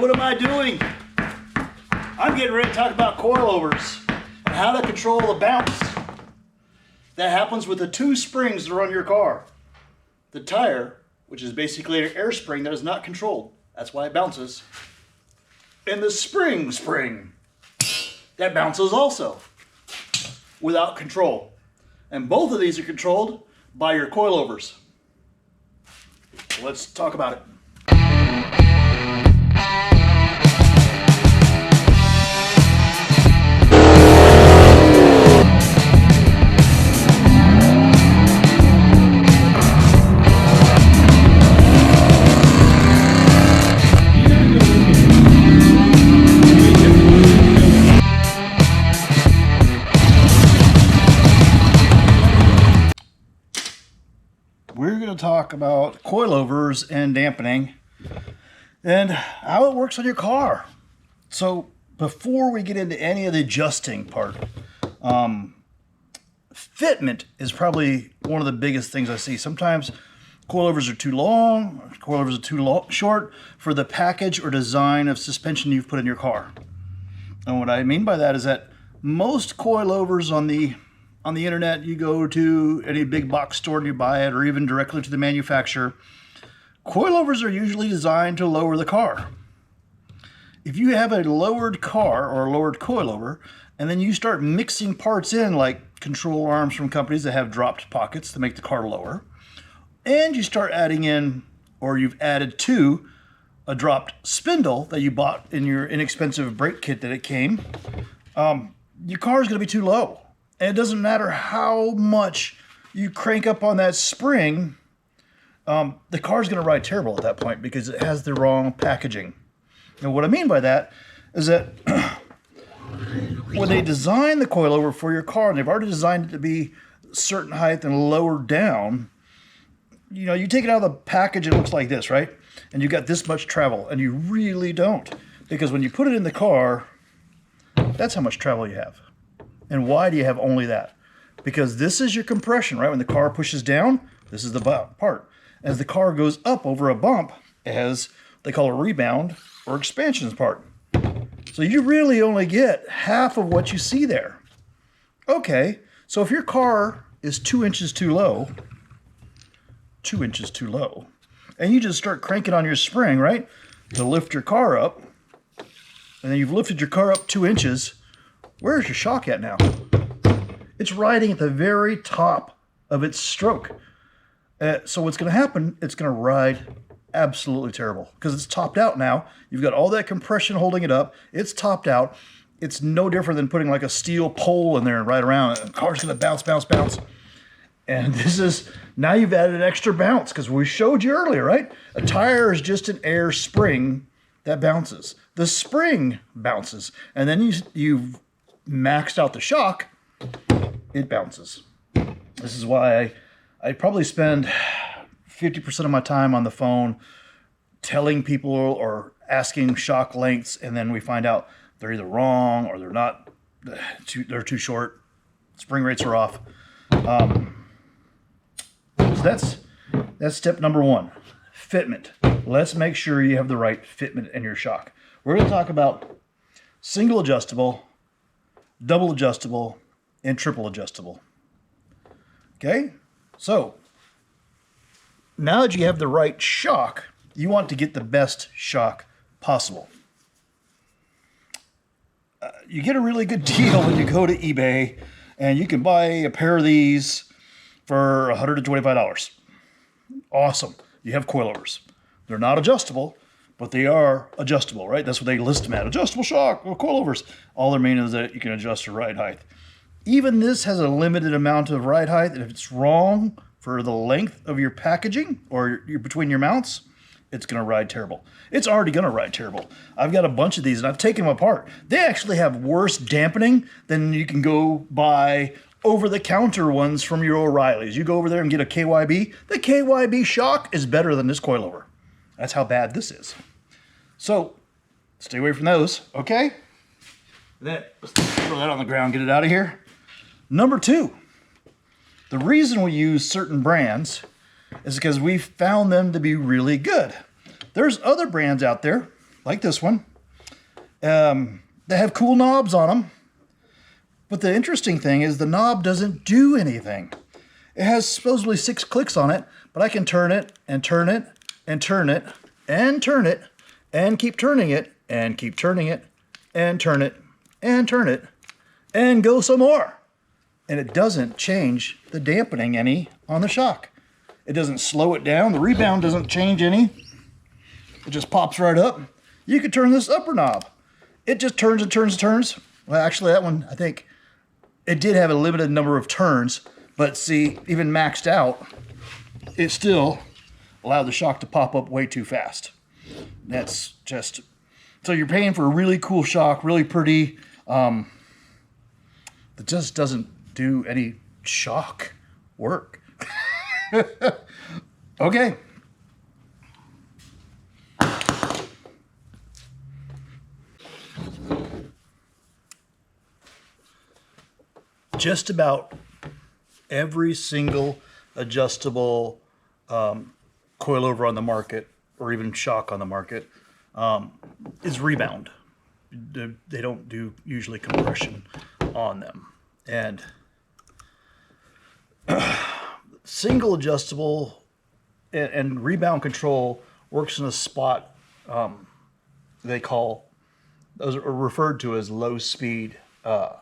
what am I doing? I'm getting ready to talk about coilovers and how to control the bounce that happens with the two springs that are on your car. The tire, which is basically an air spring that is not controlled. That's why it bounces. And the spring that bounces also without control. And both of these are controlled by your coilovers. Let's talk about it. We're going to talk about coilovers and dampening and how it works on your car. So before we get into any of the adjusting part, fitment is probably one of the biggest things I see. Sometimes coilovers are too long, coilovers are too short for the package or design of suspension you've put in your car. And what I mean by that is that most coilovers on the internet, you go to any big box store and you buy it, or even directly to the manufacturer, coilovers are usually designed to lower the car. If you have a lowered car or a lowered coilover, and then you start mixing parts in like control arms from companies that have dropped pockets to make the car lower, and you start adding in, or you've added to, a dropped spindle that you bought in your inexpensive brake kit that it came, your car is going to be too low. And it doesn't matter how much you crank up on that spring, the car's going to ride terrible at that point because it has the wrong packaging. And what I mean by that is that when they design the coilover for your car, and they've already designed it to be a certain height and lowered down, you know, you take it out of the package, it looks like this, right? And you got this much travel, and you really don't. Because when you put it in the car, that's how much travel you have. And why do you have only that? Because this is your compression, right? When the car pushes down, this is the part. As the car goes up over a bump, it has, they call a rebound or expansion part. So you really only get half of what you see there. Okay, so if your car is 2 inches too low, 2 inches too low, and you just start cranking on your spring, right, to lift your car up, and then you've lifted your car up 2 inches, where's your shock at now? It's riding at the very top of its stroke. So what's going to happen, it's going to ride absolutely terrible because it's topped out now. You've got all that compression holding it up. It's topped out. It's no different than putting like a steel pole in there and ride around. The car's going to bounce, bounce, bounce. And this is, now you've added an extra bounce because we showed you earlier, right? A tire is just an air spring that bounces. The spring bounces. And then you've maxed out the shock, it bounces. This is why I probably spend 50% of my time on the phone telling people or asking shock lengths, and then we find out they're either wrong or they're not, they're too short, spring rates are off. So that's step number one, fitment. Let's make sure you have the right fitment in your shock. We're going to talk about single adjustable, double adjustable, and triple adjustable. Okay, so now that you have the right shock, you want to get the best shock possible. You get a really good deal when you go to eBay, and you can buy a pair of these for $125. Awesome. You have coilovers. They're not adjustable, but they are adjustable, right? That's what they list them at. Adjustable shock, well, coilovers. All they're meaning is that you can adjust your ride height. Even this has a limited amount of ride height, and if it's wrong for the length of your packaging or between your mounts, it's going to ride terrible. It's already going to ride terrible. I've got a bunch of these, and I've taken them apart. They actually have worse dampening than you can go buy over-the-counter ones from your O'Reilly's. You go over there and get a KYB. The KYB shock is better than this coilover. That's how bad this is. So stay away from those, okay? Let's throw that on the ground, get it out of here. Number two, the reason we use certain brands is because we found them to be really good. There's other brands out there like this one. They have cool knobs on them. But the interesting thing is the knob doesn't do anything. It has supposedly 6 clicks on it, but I can turn it and turn it and turn it and turn it and keep turning it and keep turning it and turn it and turn it and go some more. And it doesn't change the dampening any on the shock. It doesn't slow it down. The rebound doesn't change any. It just pops right up. You could turn this upper knob. It just turns and turns and turns. Well, actually that one, I think it did have a limited number of turns, but see, even maxed out, it still allowed the shock to pop up way too fast. That's just, so you're paying for a really cool shock, really pretty, that just doesn't do any shock work. Okay. Just about every single adjustable coilover on the market, or even shock on the market, is rebound. They don't do usually compression on them. And single adjustable and rebound control works in a spot they call, those are referred to as low speed. The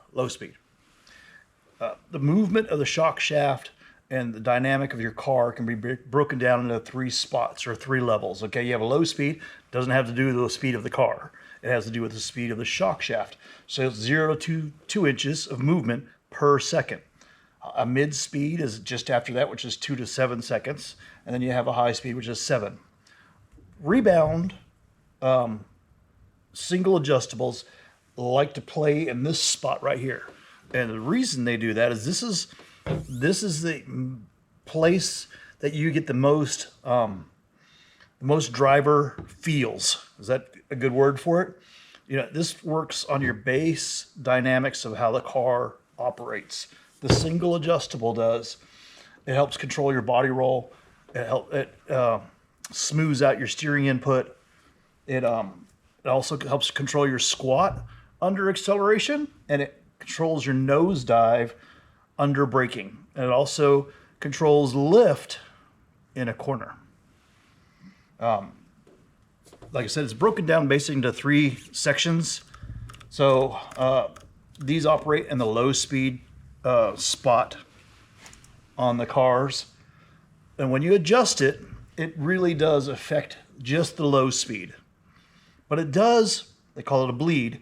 movement of the shock shaft and the dynamic of your car can be broken down into 3 spots or 3 levels. Okay, you have a low speed, doesn't have to do with the speed of the car. It has to do with the speed of the shock shaft. So it's 0 to 2 inches of movement per second. A mid speed is just after that, which is 2 to 7 seconds. And then you have a high speed, which is 7. Rebound, single adjustables like to play in this spot right here. And the reason they do that is this is the place that you get the most driver feels. Is that a good word for it? You know, this works on your base dynamics of how the car operates. The single adjustable does. It helps control your body roll. It smooths out your steering input. It also helps control your squat under acceleration, and it controls your nosedive under braking. And it also controls lift in a corner. Like I said, it's broken down basically into 3 sections. So these operate in the low speed spot on the cars. And when you adjust it, it really does affect just the low speed. But it does, they call it a bleed,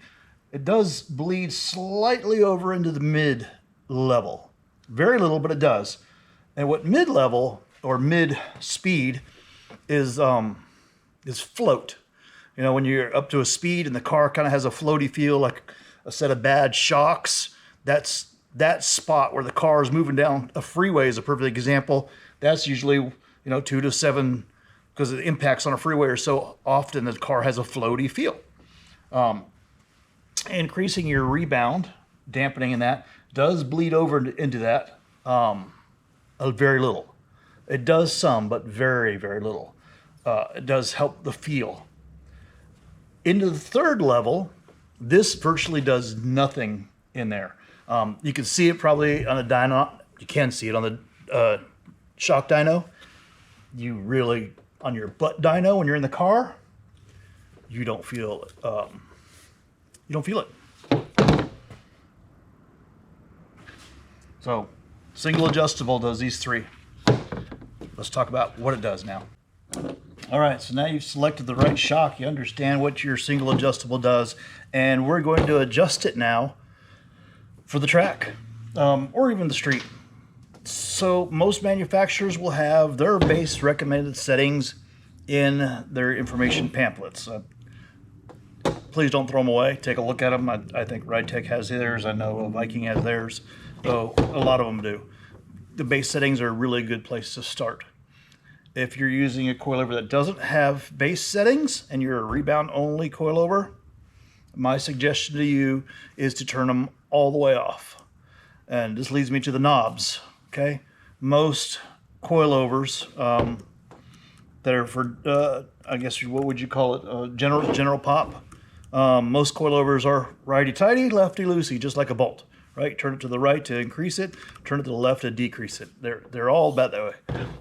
it does bleed slightly over into the mid level. Very little, but it does. And what mid level or mid speed is float. You know, when you're up to a speed and the car kind of has a floaty feel, like a set of bad shocks, that's that spot where the car is moving down a freeway is a perfect example. That's usually, 2 to 7, because the impacts on a freeway are so often the car has a floaty feel. Increasing your rebound, dampening in that, does bleed over into that very little. It does some, but very, very little. It does help the feel. Into the third level, this virtually does nothing in there. You can see it probably on a dyno. You can see it on the shock dyno. You really, on your butt dyno when you're in the car, you don't feel it. You don't feel it. So, single adjustable does these 3. Let's talk about what it does now. All right, so now you've selected the right shock. You understand what your single adjustable does, and we're going to adjust it now for the track or even the street. So most manufacturers will have their base recommended settings in their information pamphlets. Please don't throw them away. Take a look at them. I think RideTech has theirs. I know Viking has theirs. So a lot of them do. The base settings are a really good place to start. If you're using a coilover that doesn't have base settings and you're a rebound only coilover, my suggestion to you is to turn them all the way off. And this leads me to the knobs. Okay, most coilovers that are for, I guess, what would you call it? General pop. Most coilovers are righty-tighty, lefty-loosey, just like a bolt, right? Turn it to the right to increase it, turn it to the left to decrease it. They're all about that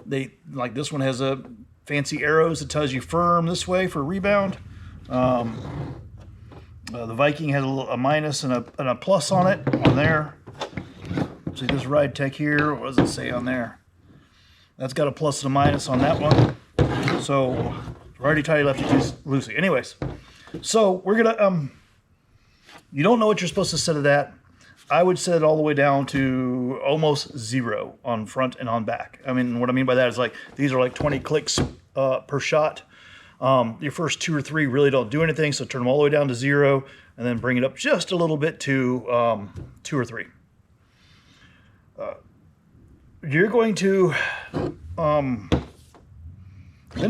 way. Like this one has a fancy arrows that tells you firm this way for rebound. The Viking has a minus and a plus on it on there. See this Ride Tech here, what does it say on there? That's got a plus and a minus on that one. So righty-tighty, lefty-loosey. Anyways, so we're gonna, you don't know what you're supposed to set it at. I would set it all the way down to almost 0 on front and on back. I mean, what I mean by that is like, these are like 20 clicks per shot. Your first 2 or 3 really don't do anything, so turn them all the way down to 0, and then bring it up just a little bit to 2 or 3. You're going to then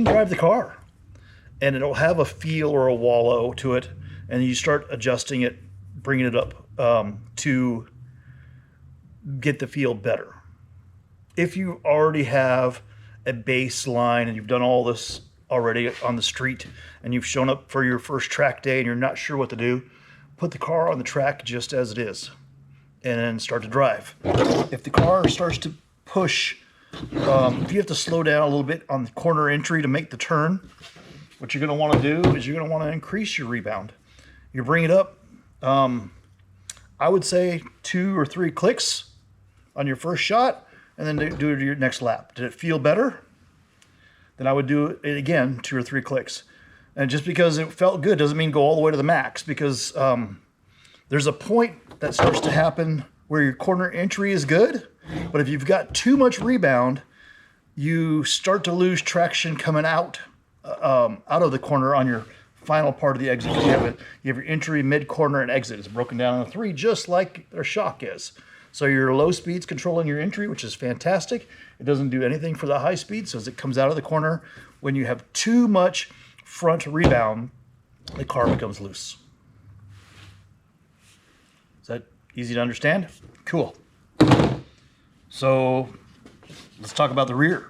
drive the car, and it'll have a feel or a wallow to it, and you start adjusting it, bringing it up to get the feel better. If you already have a baseline and you've done all this already on the street and you've shown up for your first track day and you're not sure what to do, put the car on the track just as it is and then start to drive. If the car starts to push, if you have to slow down a little bit on the corner entry to make the turn, what you're going to want to do is you're going to want to increase your rebound. You bring it up, I would say 2 or 3 clicks on your first shot, and then do it your next lap. Did it feel better? Then I would do it again, 2 or 3 clicks. And just because it felt good doesn't mean go all the way to the max, because there's a point that starts to happen where your corner entry is good, but if you've got too much rebound, you start to lose traction coming out of the corner on your final part of the exit. You have your entry, mid, corner, and exit. It's broken down into 3, just like their shock is. So your low speed's controlling your entry, which is fantastic. It doesn't do anything for the high speed, so as it comes out of the corner, when you have too much front rebound, the car becomes loose. Is that easy to understand? Cool. So let's talk about the rear.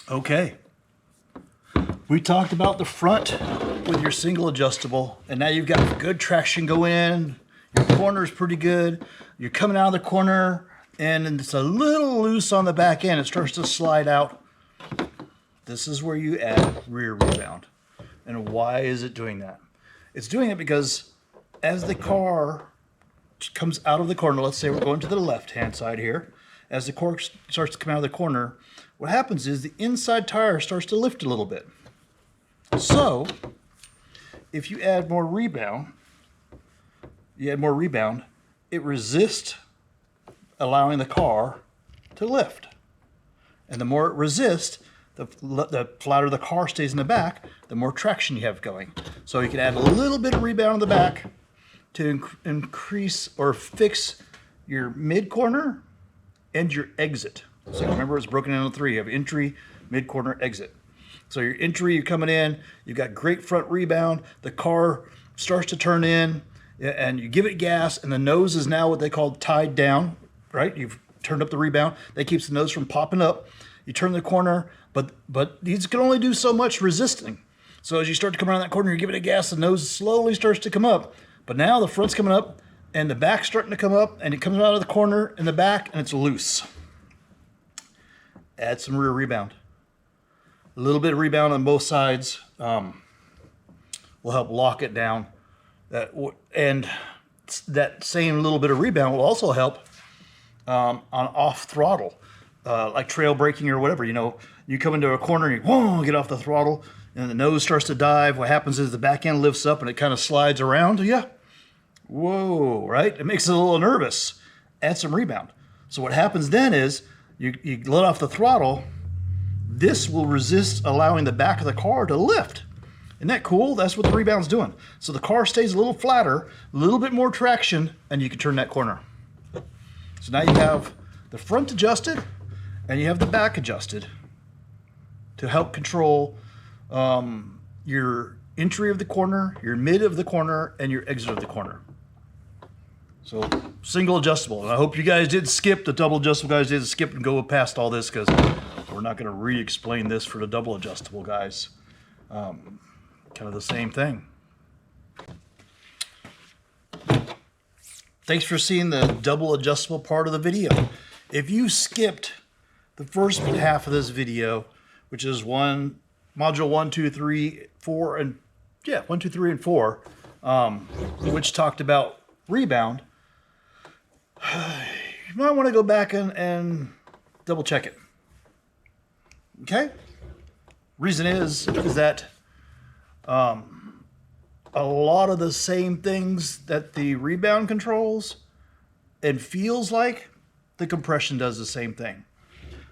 Okay. We talked about the front with your single adjustable, and now you've got good traction go in, your corner is pretty good, you're coming out of the corner, and it's a little loose on the back end, it starts to slide out. This is where you add rear rebound. And why is it doing that? It's doing it because as the car comes out of the corner, let's say we're going to the left-hand side here, as the car starts to come out of the corner, what happens is the inside tire starts to lift a little bit. So, if you add more rebound, it resists allowing the car to lift. And the more it resists, the flatter the car stays in the back, the more traction you have going. So you can add a little bit of rebound in the back to increase or fix your mid corner and your exit. So remember, it's broken into 3. You have entry, mid corner, exit. So your entry, you're coming in, you've got great front rebound, the car starts to turn in, and you give it gas, and the nose is now what they call tied down, right? You've turned up the rebound. That keeps the nose from popping up. You turn the corner, but these can only do so much resisting. So as you start to come around that corner, you're giving it gas, the nose slowly starts to come up. But now the front's coming up, and the back's starting to come up, and it comes out of the corner in the back, and it's loose. Add some rear rebound. A little bit of rebound on both sides will help lock it down. And that same little bit of rebound will also help on off throttle, like trail braking or whatever. You know, you come into a corner and you whoa, get off the throttle, and the nose starts to dive. What happens is the back end lifts up and it kind of slides around. Yeah, whoa, right? It makes it a little nervous. Add some rebound. So what happens then is you let off the throttle. This will resist allowing the back of the car to lift. Isn't that cool? That's what the rebound's doing. So the car stays a little flatter, a little bit more traction, and you can turn that corner. So now you have the front adjusted and you have the back adjusted to help control your entry of the corner, your mid of the corner, and your exit of the corner. So single adjustable. And I hope you guys did skip the double adjustable guys, did skip and go past all this, because we're not going to re-explain this for the double adjustable guys. Kind of the same thing. Thanks for seeing the double adjustable part of the video. If you skipped the first half of this video, which is module 1, 2, 3, 4, and 1, 2, 3, and 4, which talked about rebound, you might want to go back and double check it. Okay? Reason is that a lot of the same things that the rebound controls and feels like, the compression does the same thing.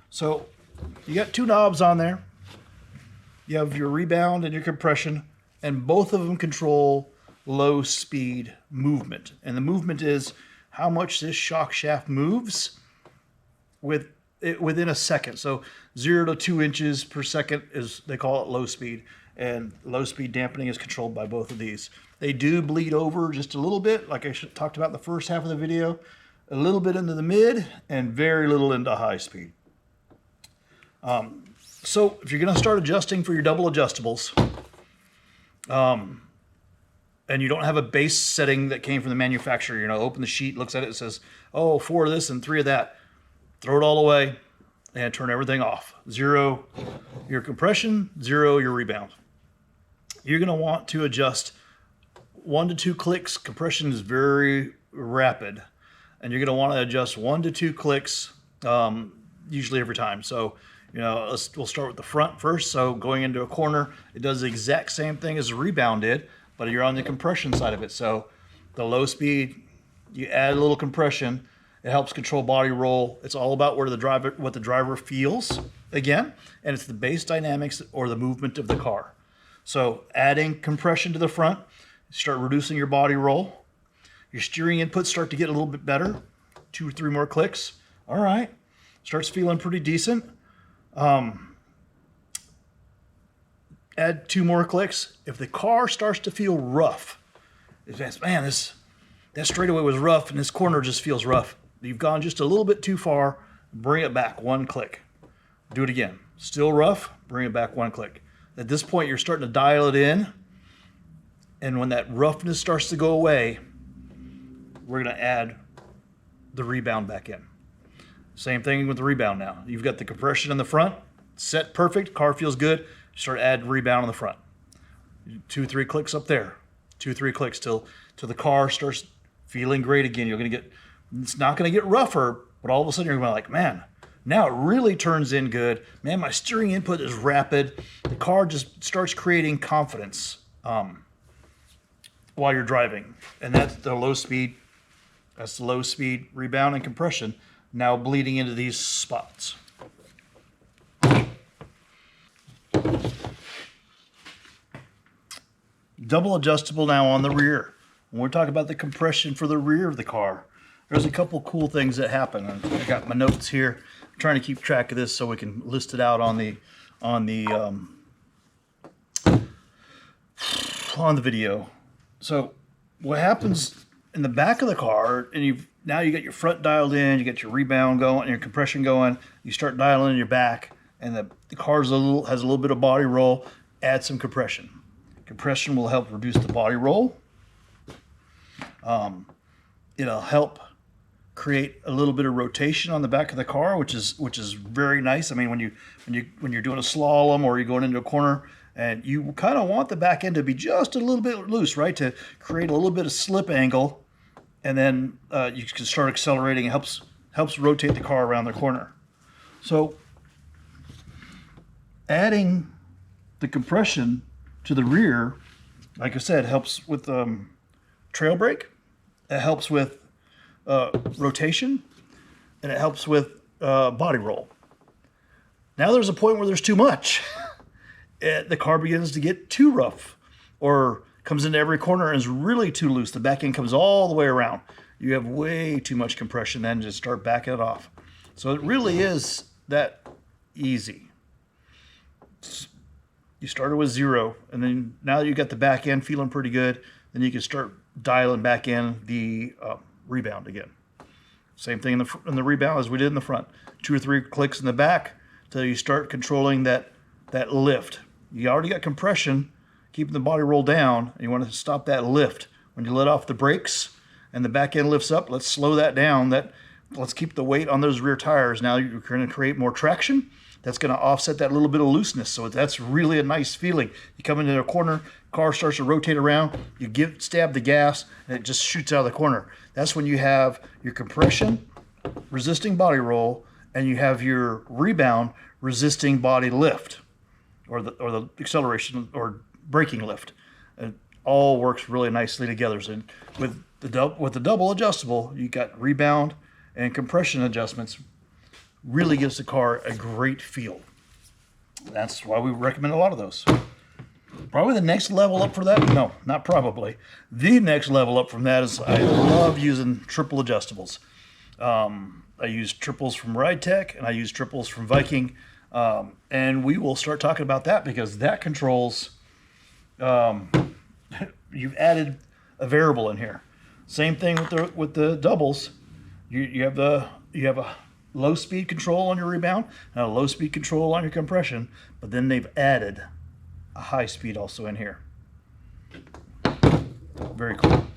So you got two knobs on there. You have your rebound and your compression, and both of them control low speed movement. And the movement is how much this shock shaft moves within a second. So 0 to 2 inches per second is, they call it low speed. And low speed dampening is controlled by both of these. They do bleed over just a little bit, like I talked about in the first half of the video, a little bit into the mid and very little into high speed. So if you're going to start adjusting for your double adjustables, and you don't have a base setting that came from the manufacturer, you know, open the sheet, looks at it, and says, oh, 4 of this and 3 of that, throw it all away and turn everything off. 0 your compression, 0 your rebound. You're going to want to adjust 1 to 2 clicks. Compression is very rapid, and you're going to want to adjust 1 to 2 clicks usually every time. So, you know, we'll start with the front first. So going into a corner, it does the exact same thing as the rebound did, but you're on the compression side of it. So the low speed, you add a little compression. It helps control body roll. It's all about what the driver feels, again, and it's the base dynamics or the movement of the car. So adding compression to the front, start reducing your body roll. Your steering inputs start to get a little bit better. 2 or 3 more clicks. All right. Starts feeling pretty decent. Add 2 more clicks. If the car starts to feel rough, man, that straightaway was rough and this corner just feels rough. You've gone just a little bit too far. Bring it back 1 click. Do it again. Still rough. Bring it back 1 click. At this point, you're starting to dial it in. And when that roughness starts to go away, we're going to add the rebound back in. Same thing with the rebound now. You've got the compression in the front, set perfect, car feels good. Start adding rebound on the front. 2, 3 clicks up there. 2, 3 clicks till the car starts feeling great again. It's not going to get rougher, but all of a sudden you're going to be like, man, now it really turns in good. Man, my steering input is rapid. The car just starts creating confidence while you're driving. And that's the low speed. That's the low speed rebound and compression now bleeding into these spots. Double adjustable now on the rear. When we're talking about the compression for the rear of the car, there's a couple cool things that happen. I got my notes here. I'm trying to keep track of this so we can list it out on the video. So what happens in the back of the car, and now you got your front dialed in, you got your rebound going, and your compression going. You start dialing in your back, and the car has a little bit of body roll. Add some compression. Compression will help reduce the body roll. It'll help create a little bit of rotation on the back of the car, which is very nice. I mean, when you're doing a slalom or you're going into a corner, and you kind of want the back end to be just a little bit loose, right, to create a little bit of slip angle, and then you can start accelerating. It helps rotate the car around the corner. So adding the compression to the rear, like I said, helps with trail brake. It helps with rotation, and it helps with body roll. Now there's a point where there's too much. The car begins to get too rough, or comes into every corner and is really too loose. The back end comes all the way around. You have way too much compression, then just start backing it off. So it really is that easy. You started with 0, and then now you got the back end feeling pretty good. Then you can start dialing back in the rebound again. Same thing in the rebound as we did in the front. 2 or 3 clicks in the back till you start controlling that lift. You already got compression, keeping the body roll down, and you want to stop that lift. When you let off the brakes and the back end lifts up, let's slow that down. Let's keep the weight on those rear tires. Now you're going to create more traction. That's going to offset that little bit of looseness. So that's really a nice feeling. You come into a corner, car starts to rotate around, you stab the gas, and it just shoots out of the corner. That's when you have your compression resisting body roll, and you have your rebound resisting body lift, or the acceleration or braking lift. It all works really nicely together. So with the double adjustable, you got rebound and compression adjustments. Really gives the car a great feel. That's why we recommend a lot of those. Probably the next level up for that, no, not probably. The next level up from that is I love using triple adjustables. I use triples from RideTech, and I use triples from Viking. And we will start talking about that because that controls, you've added a variable in here. Same thing with the doubles. You have a low speed control on your rebound and a low speed control on your compression, but then they've added a high speed also in here. Very cool.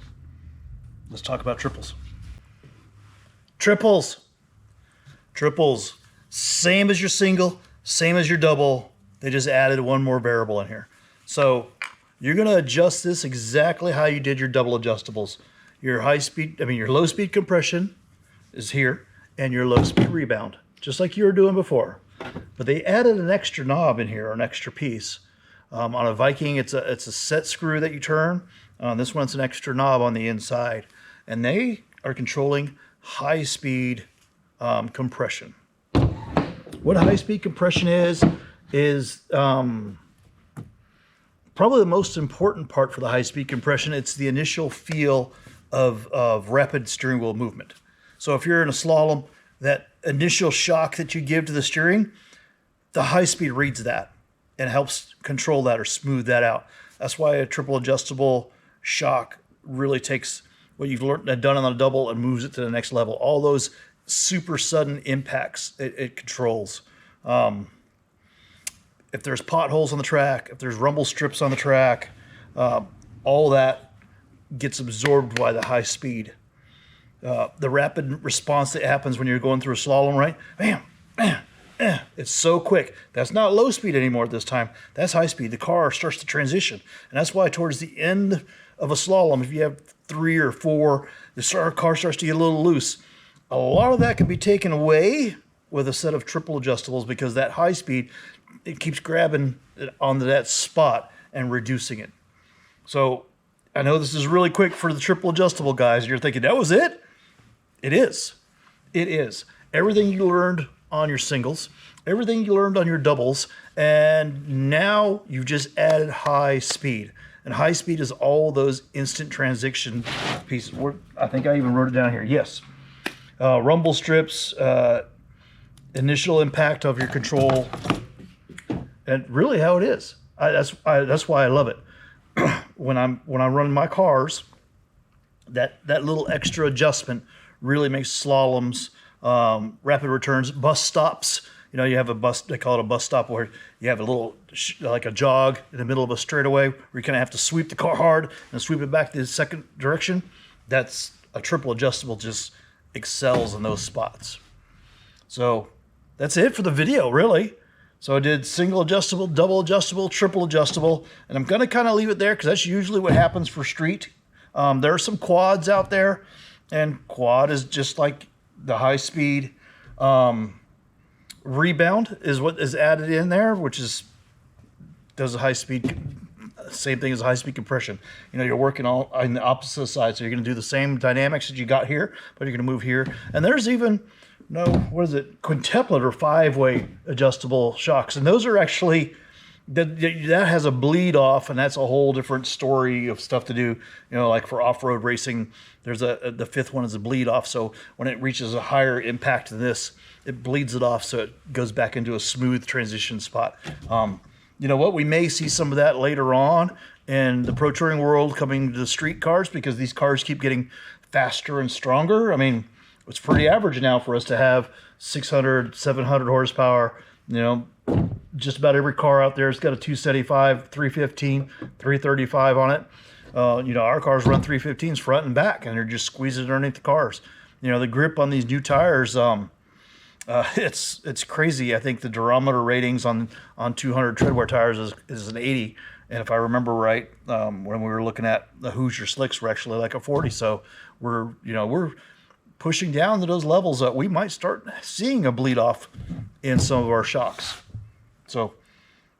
Let's talk about triples. Triples, same as your single, same as your double. They just added one more variable in here. So you're going to adjust this exactly how you did your double adjustables. Your low speed compression is here, and your low speed rebound, just like you were doing before. But they added an extra knob in here, or an extra piece. On a Viking, it's a set screw that you turn. On this one, it's an extra knob on the inside. And they are controlling high speed compression. What high speed compression is probably the most important part for the high speed compression. It's the initial feel of rapid steering wheel movement. So if you're in a slalom, that initial shock that you give to the steering, the high speed reads that and helps control that or smooth that out. That's why a triple adjustable shock really takes what you've done on a double and moves it to the next level. All those super sudden impacts it controls. If there's potholes on the track, if there's rumble strips on the track, all that gets absorbed by the high speed. The rapid response that happens when you're going through a slalom, right? Bam, bam, it's so quick. That's not low speed anymore at this time. That's high speed. The car starts to transition. And that's why towards the end of a slalom, if you have 3 or 4, the car starts to get a little loose. A lot of that can be taken away with a set of triple adjustables because that high speed, it keeps grabbing onto that spot and reducing it. So I know this is really quick for the triple adjustable guys. And you're thinking, that was it? It is. It is. Everything you learned on your singles, everything you learned on your doubles, and now you've just added high speed. And high speed is all those instant transition pieces. I think I even wrote it down here. Yes. Rumble strips, initial impact of your control, and really how it is. That's why I love it. When I'm running my cars, that little extra adjustment really makes slaloms, rapid returns, bus stops. You know, you have a bus, they call it a bus stop, where you have a little, like a jog in the middle of a straightaway where you kind of have to sweep the car hard and sweep it back to the second direction. That's a triple adjustable, just excels in those spots. So that's it for the video, really. So I did single adjustable, double adjustable, triple adjustable, and I'm going to kind of leave it there because that's usually what happens for street. There are some quads out there, and quad is just like the high speed. Rebound is what is added in there, which does a high speed, same thing as high speed compression. You know, you're working all on the opposite side, so you're going to do the same dynamics that you got here, but you're going to move here. And there's even quintuplet or 5-way adjustable shocks, and those are actually that has a bleed off, and that's a whole different story of stuff to do. You know, like for off-road racing, there's the 5th one is a bleed off. So when it reaches a higher impact than this, it bleeds it off, so it goes back into a smooth transition spot. You know what? We may see some of that later on in the pro touring world coming to the street cars, because these cars keep getting faster and stronger. I mean, it's pretty average now for us to have 600, 700 horsepower. You know, just about every car out there has got a 275, 315, 335 on it. You know, our cars run 315s front and back, and they're just squeezing underneath the cars. You know, the grip on these new tires, it's crazy. I think the durometer ratings on 200 treadwear tires is an 80. And if I remember right, when we were looking at the Hoosier slicks, were actually like a 40. So we're pushing down to those levels that we might start seeing a bleed off in some of our shocks. So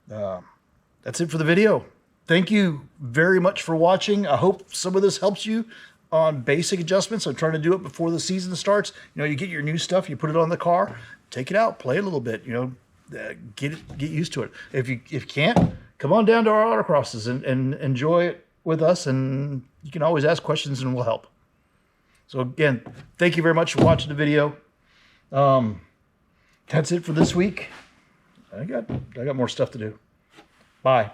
that's it for the video. Thank you very much for watching. I hope some of this helps you on basic adjustments. I'm trying to do it before the season starts. You know, you get your new stuff, you put it on the car, take it out, play a little bit, you know, get used to it. If you can't, come on down to our autocrosses and enjoy it with us, and you can always ask questions and we'll help. So again, thank you very much for watching the video. That's it for this week. I got more stuff to do. Bye.